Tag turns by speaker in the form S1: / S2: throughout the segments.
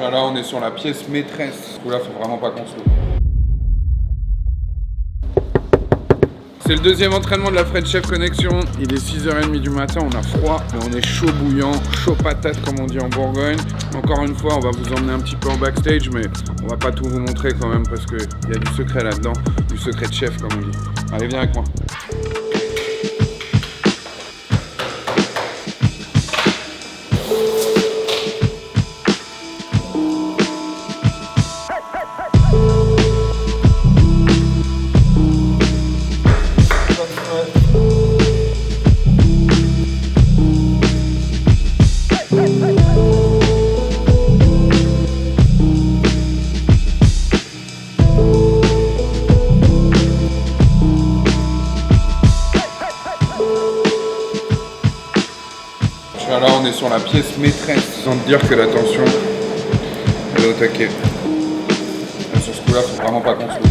S1: Là, on est sur la pièce maîtresse. Ce coup-là, faut vraiment pas qu'on se loupe. C'est le deuxième entraînement de la French Chef Connection. Il est 6h30 du matin, on a froid, mais on est chaud bouillant, chaud patate comme on dit en Bourgogne. Encore une fois, on va vous emmener un petit peu en backstage, mais on va pas tout vous montrer quand même parce qu'il y a du secret là-dedans, du secret de chef comme on dit. Allez, viens avec moi. Là, on est sur la pièce maîtresse, sans te dire que la tension elle est au taquet. Et sur ce coup-là, faut vraiment pas qu'on se loupe.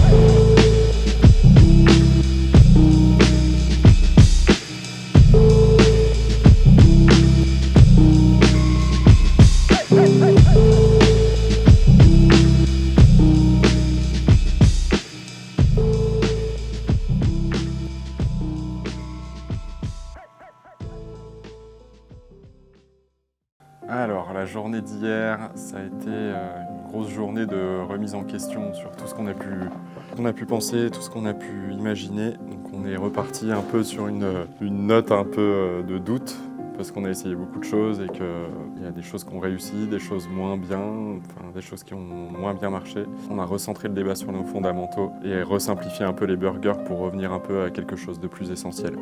S2: Alors, la journée d'hier, ça a été une grosse journée de remise en question sur tout ce qu'on a pu penser, tout ce qu'on a pu imaginer. Donc on est reparti un peu sur une note un peu de doute, parce qu'on a essayé beaucoup de choses et qu'il y a des choses qui ont réussi, des choses moins bien, enfin, des choses qui ont moins bien marché. On a recentré le débat sur nos fondamentaux et resimplifié un peu les burgers pour revenir un peu à quelque chose de plus essentiel.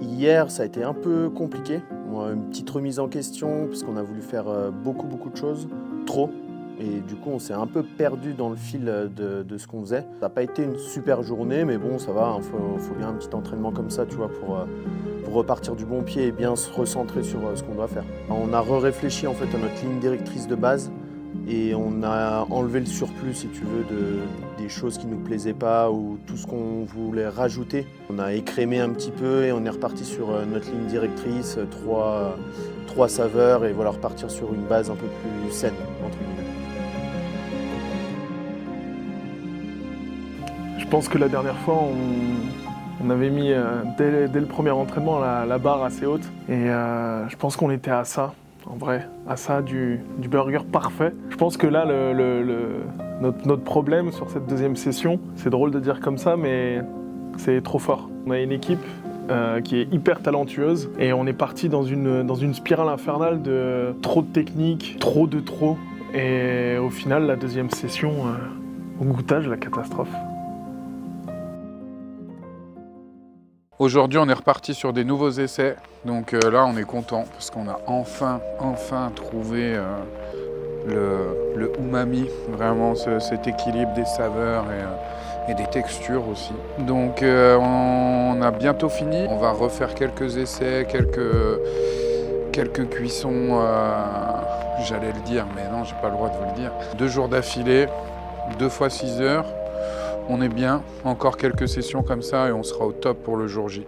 S3: Hier, ça a été un peu compliqué. Une petite remise en question, puisqu'on a voulu faire beaucoup de choses, trop. Et du coup, on s'est un peu perdu dans le fil de ce qu'on faisait. Ça n'a pas été une super journée, mais bon, ça va. Faut bien un petit entraînement comme ça, tu vois, pour repartir du bon pied et bien se recentrer sur ce qu'on doit faire. On a réfléchi en fait à notre ligne directrice de base. Et on a enlevé le surplus, si tu veux, des choses qui ne nous plaisaient pas ou tout ce qu'on voulait rajouter. On a écrémé un petit peu et on est reparti sur notre ligne directrice, trois saveurs et voilà, repartir sur une base un peu plus saine, entre guillemets.
S4: Je pense que la dernière fois, on avait mis dès le premier entraînement la barre assez haute et je pense qu'on était à ça. En vrai, à ça du burger parfait. Je pense que là, notre problème sur cette deuxième session, c'est drôle de dire comme ça, mais c'est trop fort. On a une équipe qui est hyper talentueuse et on est parti dans une spirale infernale de trop de technique, trop de trop. Et au final, la deuxième session, au goûtage, la catastrophe.
S1: Aujourd'hui, on est reparti sur des nouveaux essais. Donc là, on est content parce qu'on a enfin trouvé le umami, vraiment cet équilibre des saveurs et des textures aussi. Donc on a bientôt fini. On va refaire quelques essais, quelques cuissons, j'allais le dire, mais non, j'ai pas le droit de vous le dire. 2 jours d'affilée, 2 fois 6 heures. On est bien, encore quelques sessions comme ça et on sera au top pour le jour J.